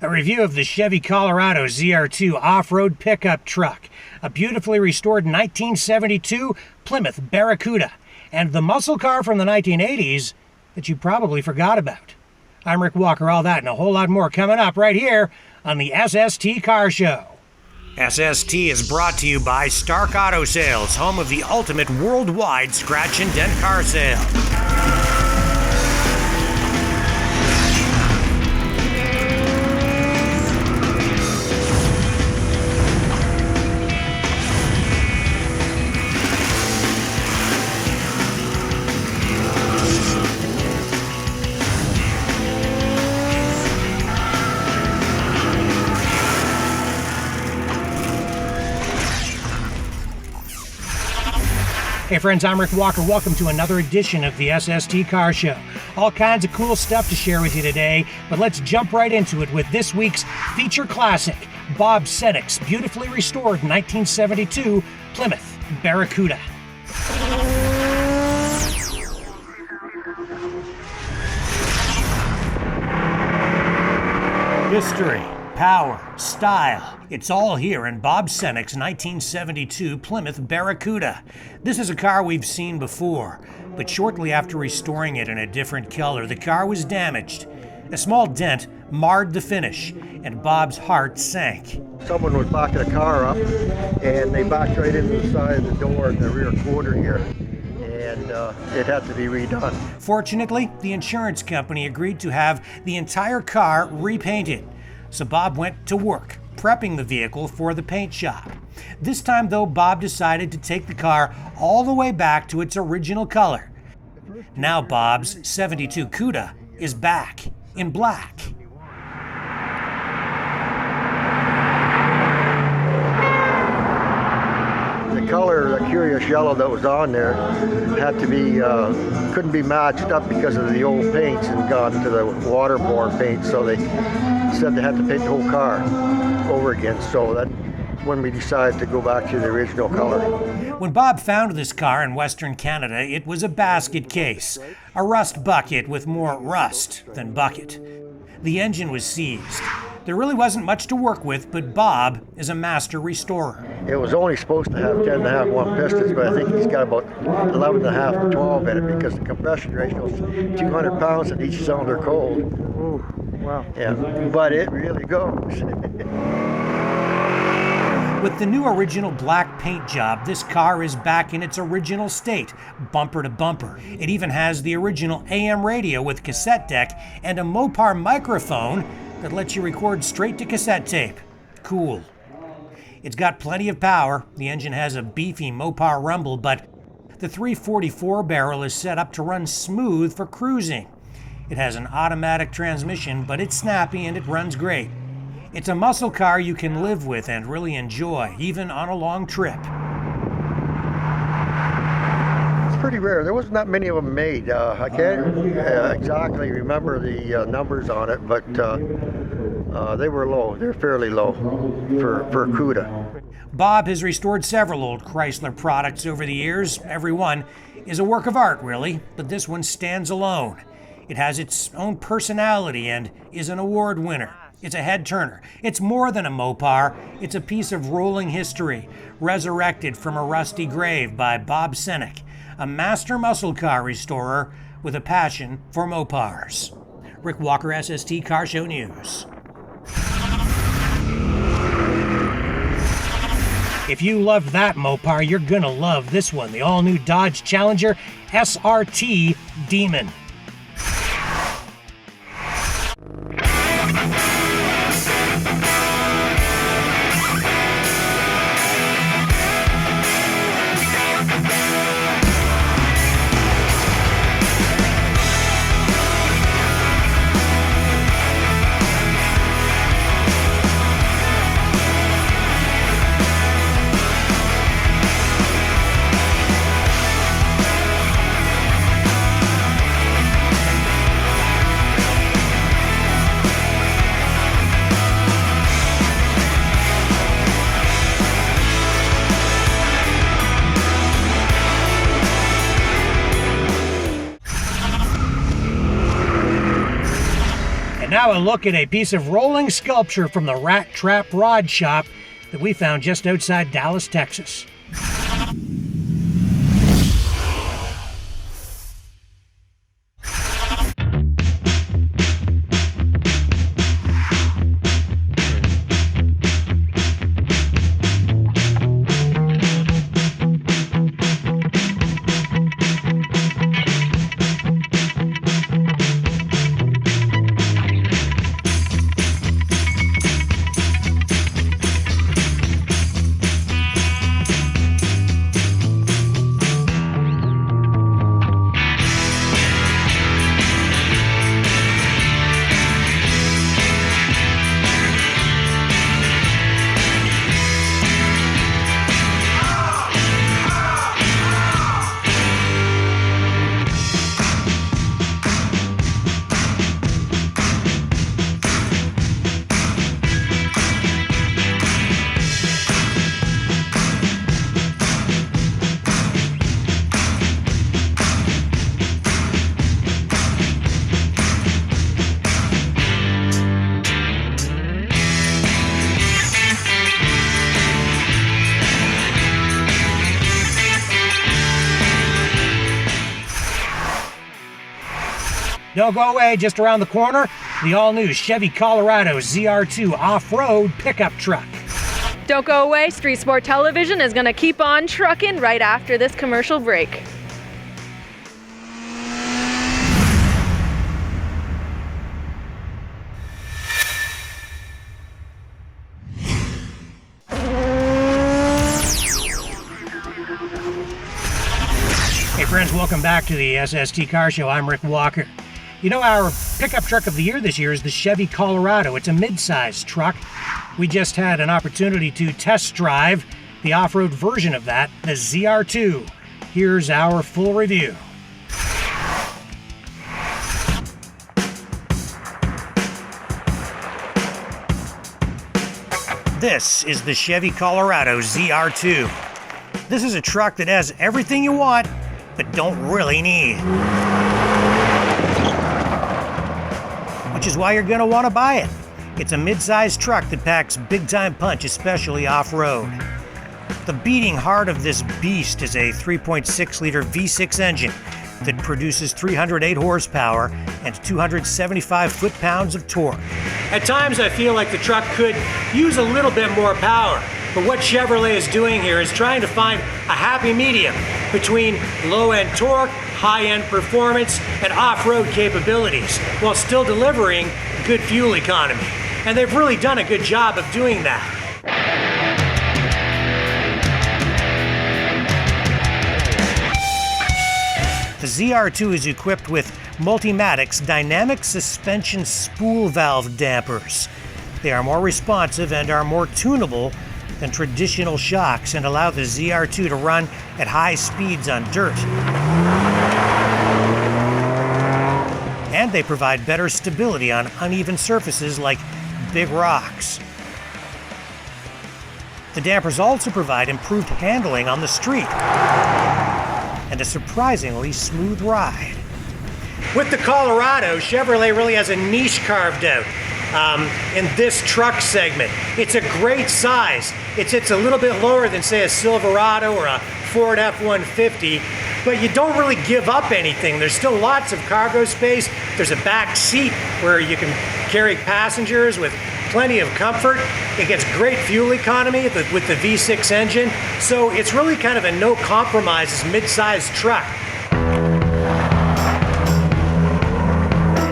A review of the Chevy Colorado ZR2 off-road pickup truck, a beautifully restored 1972 Plymouth Barracuda, and the muscle car from the 1980s that you probably forgot about. I'm Rick Walker, all that and a whole lot more coming up right here on the SST Car Show. SST is brought to you by Stark Auto Sales, home of the ultimate worldwide scratch and dent car sale. Hey friends, I'm Rick Walker. Welcome to another edition of the SST Car Show. All kinds of cool stuff to share with you today, but let's jump right into it with this week's feature classic, Bob Senek's beautifully restored 1972 Plymouth Barracuda. History, power, style. It's all here in Bob Senek's 1972 Plymouth Barracuda. This is a car we've seen before, but shortly after restoring it in a different color, the car was damaged. A small dent marred the finish, and Bob's heart sank. Someone was backing a car up, and they backed right into the side of the door in the rear quarter here, and it had to be redone. Fortunately, the insurance company agreed to have the entire car repainted. So Bob went to work, prepping the vehicle for the paint shop. This time, though, Bob decided to take the car all the way back to its original color. Now Bob's 72 Cuda is back in black. The color, the curious yellow that was on there, had to be, couldn't be matched up because of the old paints and gone to the waterborne paint, so they said they had to paint the whole car over again, so that when we decided to go back to the original color. When Bob found this car in Western Canada, it was a basket case, a rust bucket with more rust than bucket. The engine was seized. There really wasn't much to work with, but Bob is a master restorer. It was only supposed to have 10.5 pistons, but I think he's got about 11.5 to 12 in it because the compression ratio is 200 pounds and each cylinder cold. Ooh, wow. Yeah, but it really goes. With the new original black paint job, this car is back in its original state, bumper to bumper. It even has the original AM radio with cassette deck and a Mopar microphone that lets you record straight to cassette tape. Cool. It's got plenty of power. The engine has a beefy Mopar rumble, but the 344 barrel is set up to run smooth for cruising. It has an automatic transmission, but it's snappy and it runs great. It's a muscle car you can live with and really enjoy, even on a long trip. It's pretty rare. There wasn't that many of them made. I can't exactly remember the numbers on it, but they were low. They're fairly low for a Cuda. Bob has restored several old Chrysler products over the years. Every one is a work of art, really, but this one stands alone. It has its own personality and is an award winner. It's a head-turner. It's more than a Mopar. It's a piece of rolling history, resurrected from a rusty grave by Bob Senek, a master muscle car restorer with a passion for Mopars. Rick Walker, SST Car Show News. If you love that Mopar, you're gonna love this one, the all-new Dodge Challenger SRT Demon. And now a look at a piece of rolling sculpture from the Rat Trap Rod Shop that we found just outside Dallas, Texas. Don't go away, just around the corner, the all-new Chevy Colorado ZR2 off-road pickup truck. Don't go away, Street Sport Television is going to keep on trucking right after this commercial break. Hey friends, welcome back to the SST Car Show. I'm Rick Walker. You know, our pickup truck of the year this year is the Chevy Colorado. It's a mid-size truck. We just had an opportunity to test drive the off-road version of that, the ZR2. Here's our full review. This is the Chevy Colorado ZR2. This is a truck that has everything you want, but don't really need. Which is why you're going to want to buy it. It's a mid-sized truck that packs big-time punch, especially off-road. The beating heart of this beast is a 3.6-liter V6 engine that produces 308 horsepower and 275 foot-pounds of torque. At times I feel like the truck could use a little bit more power, but what Chevrolet is doing here is trying to find a happy medium between low-end torque, high-end performance, and off-road capabilities, while still delivering good fuel economy. And they've really done a good job of doing that. The ZR2 is equipped with Multimatic's dynamic suspension spool valve dampers. They are more responsive and are more tunable than traditional shocks and allow the ZR2 to run at high speeds on dirt. And they provide better stability on uneven surfaces like big rocks. The dampers also provide improved handling on the street and a surprisingly smooth ride. With the Colorado, Chevrolet really has a niche carved out in this truck segment. It's a great size. It's a little bit lower than, say, a Silverado or a Ford F-150, but you don't really give up anything. There's still lots of cargo space. There's a back seat where you can carry passengers with plenty of comfort. It gets great fuel economy with the V6 engine, so it's really kind of a no compromises mid-sized truck.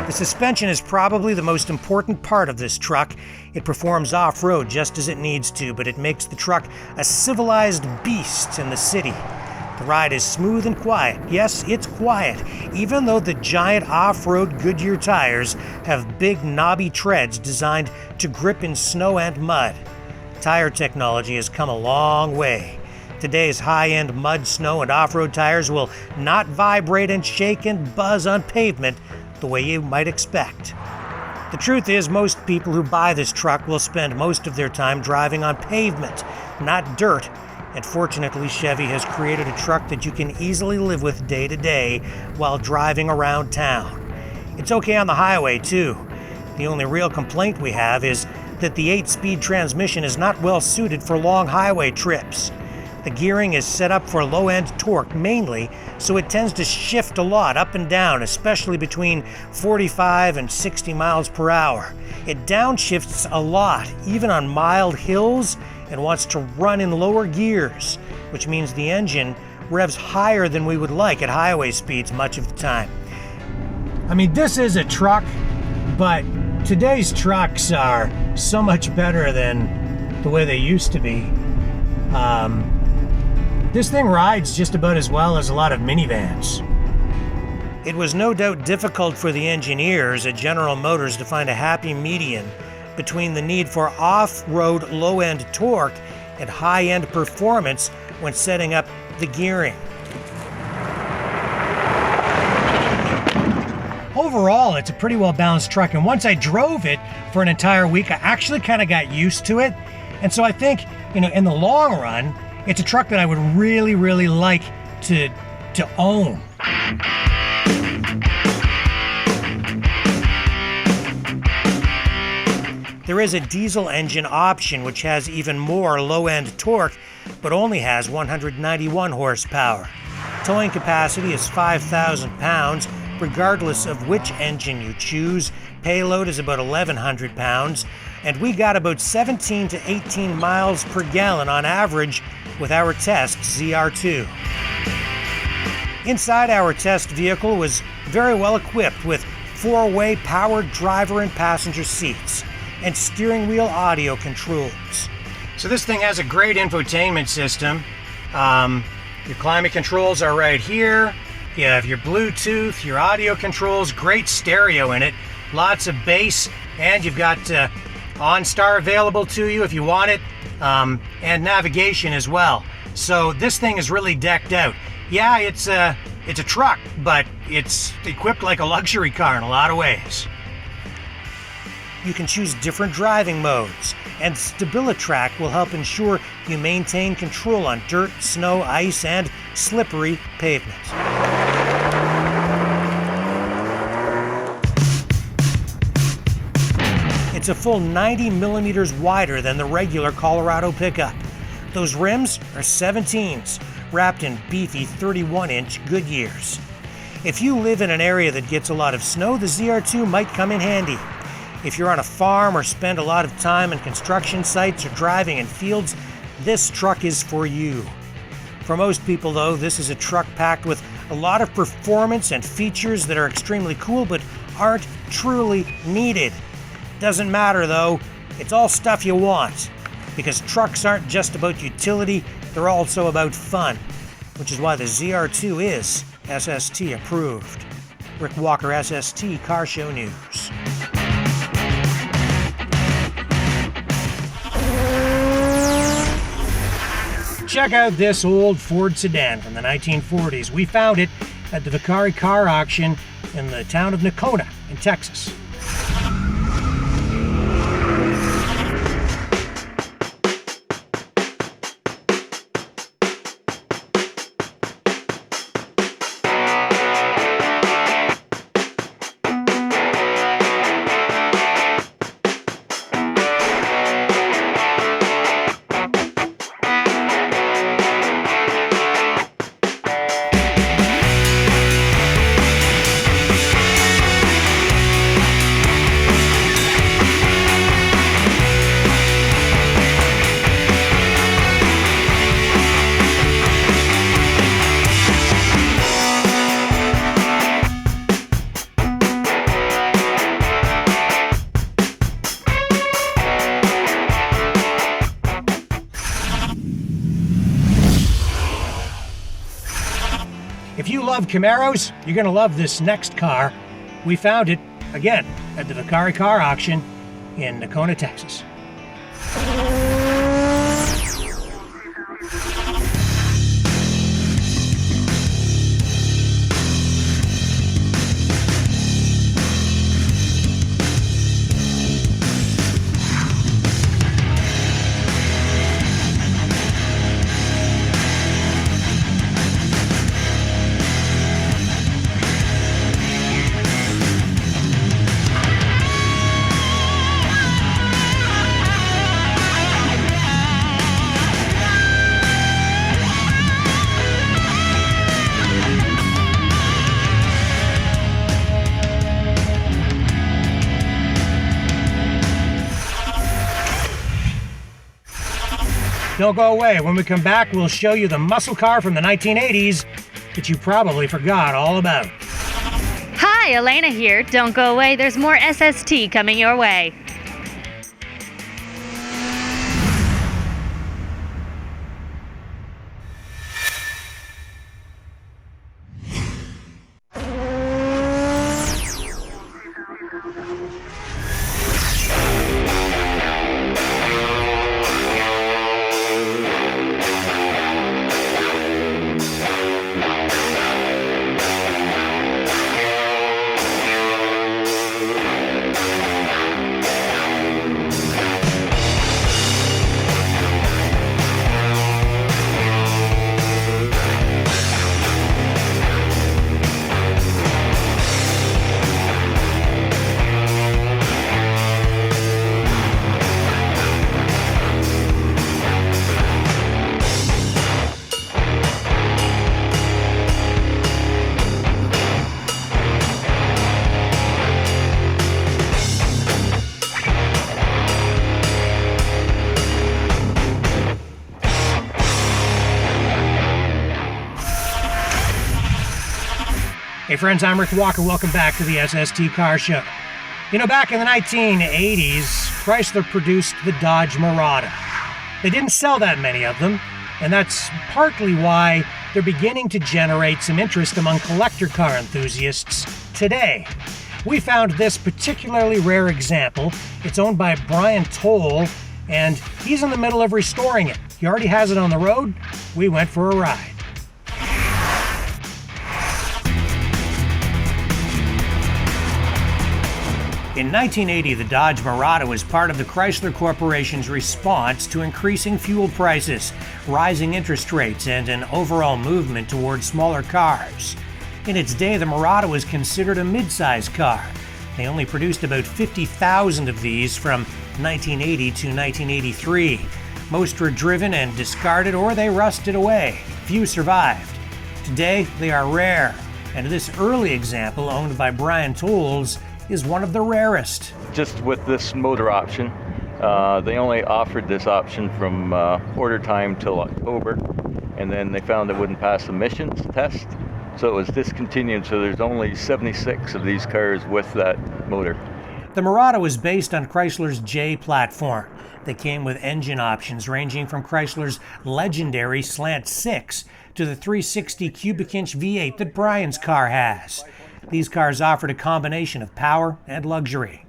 The suspension is probably the most important part of this truck. It performs off-road just as it needs to, but it makes the truck a civilized beast in the city. The ride is smooth and quiet. Yes, it's quiet, even though the giant off-road Goodyear tires have big knobby treads designed to grip in snow and mud. Tire technology has come a long way. Today's high-end mud, snow, and off-road tires will not vibrate and shake and buzz on pavement the way you might expect. The truth is, most people who buy this truck will spend most of their time driving on pavement, not dirt. And fortunately, Chevy has created a truck that you can easily live with day to day while driving around town. It's okay on the highway, too. The only real complaint we have is that the 8-speed transmission is not well suited for long highway trips. The gearing is set up for low-end torque mainly, so it tends to shift a lot up and down, especially between 45 and 60 miles per hour. It downshifts a lot, even on mild hills, and wants to run in lower gears, which means the engine revs higher than we would like at highway speeds much of the time. I mean, this is a truck, but today's trucks are so much better than the way they used to be. This thing rides just about as well as a lot of minivans. It was no doubt difficult for the engineers at General Motors to find a happy median between the need for off-road low-end torque and high-end performance when setting up the gearing. Overall, it's a pretty well-balanced truck, and once I drove it for an entire week, I actually kind of got used to it. And so I think, in the long run, it's a truck that I would really, really like to own. There is a diesel engine option which has even more low-end torque, but only has 191 horsepower. Towing capacity is 5,000 pounds, regardless of which engine you choose. Payload is about 1,100 pounds, and we got about 17 to 18 miles per gallon on average with our test ZR2. Inside, our test vehicle was very well equipped with 4-way powered driver and passenger seats and steering wheel audio controls. So this thing has a great infotainment system. Your climate controls are right here. You have your Bluetooth, your audio controls, great stereo in it, lots of bass, and you've got OnStar available to you if you want it, and navigation as well. So this thing is really decked out. Yeah, it's a truck, but it's equipped like a luxury car in a lot of ways. You can choose different driving modes, and StabiliTrak will help ensure you maintain control on dirt, snow, ice, and slippery pavements. It's a full 90 millimeters wider than the regular Colorado pickup. Those rims are 17s, wrapped in beefy 31-inch Goodyears. If you live in an area that gets a lot of snow, the ZR2 might come in handy. If you're on a farm or spend a lot of time in construction sites or driving in fields, this truck is for you. For most people, though, this is a truck packed with a lot of performance and features that are extremely cool but aren't truly needed. Doesn't matter, though. It's all stuff you want. Because trucks aren't just about utility, they're also about fun. Which is why the ZR2 is SST approved. Rick Walker, SST Car Show News. Check out this old Ford sedan from the 1940s. We found it at the Vicari Car Auction in the town of Nocona in Texas. If you love Camaros, you're going to love this next car. We found it, again, at the Vicari Car Auction in Nocona, Texas. Don't go away. When we come back, we'll show you the muscle car from the 1980s that you probably forgot all about. Hi, Elena here. Don't go away. There's more SST coming your way. Hey friends, I'm Rick Walker. Welcome back to the SST Car Show. You know, back in the 1980s, Chrysler produced the Dodge Mirada. They didn't sell that many of them, and that's partly why they're beginning to generate some interest among collector car enthusiasts today. We found this particularly rare example. It's owned by Brian Toll, and he's in the middle of restoring it. He already has it on the road. We went for a ride. In 1980, the Dodge Mirada was part of the Chrysler Corporation's response to increasing fuel prices, rising interest rates, and an overall movement towards smaller cars. In its day, the Mirada was considered a mid-size car. They only produced about 50,000 of these from 1980 to 1983. Most were driven and discarded, or they rusted away. Few survived. Today, they are rare, and this early example, owned by Brian Tolles, is one of the rarest. Just with this motor option, they only offered this option from order time till October, and then they found it wouldn't pass emissions test, so it was discontinued. So there's only 76 of these cars with that motor. The Mirada was based on Chrysler's J platform. They came with engine options ranging from Chrysler's legendary Slant 6 to the 360 cubic inch V8 that Brian's car has. These cars offered a combination of power and luxury.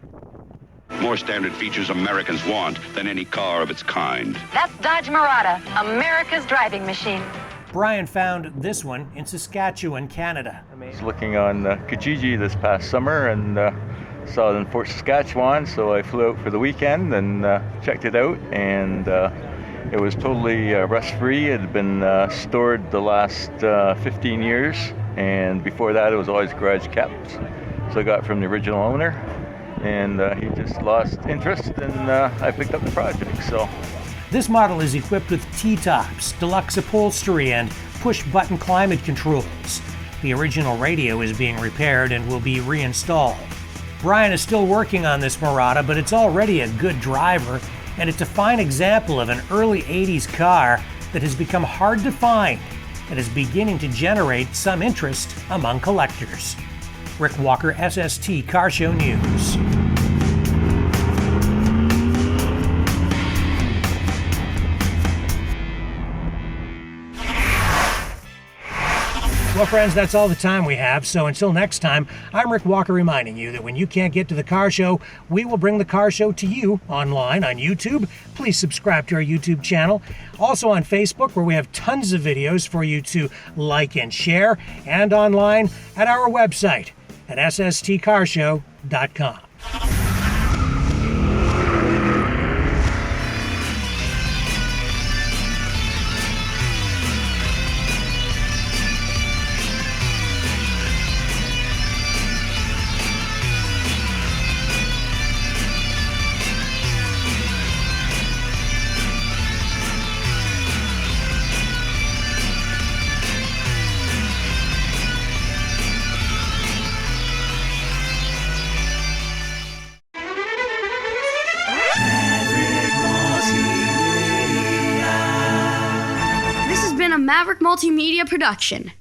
More standard features Americans want than any car of its kind. That's Dodge Mirada, America's driving machine. Brian found this one in Saskatchewan, Canada. I was looking on Kijiji this past summer and saw it in Fort Saskatchewan, so I flew out for the weekend and checked it out, and it was totally rust-free. It had been stored the last 15 years. And before that, it was always garage kept. So I got it from the original owner, and he just lost interest, and I picked up the project. So this model is equipped with T-tops, deluxe upholstery, and push-button climate controls. The original radio is being repaired and will be reinstalled. Brian is still working on this Mirada, but it's already a good driver, and it's a fine example of an early 80s car that has become hard to find and is beginning to generate some interest among collectors. Rick Walker, SST Car Show News. Well, friends, that's all the time we have, so until next time, I'm Rick Walker reminding you that when you can't get to the car show, we will bring the car show to you online on YouTube. Please subscribe to our YouTube channel. Also on Facebook, where we have tons of videos for you to like and share, and online at our website at SSTCarshow.com. Maverick Multimedia production.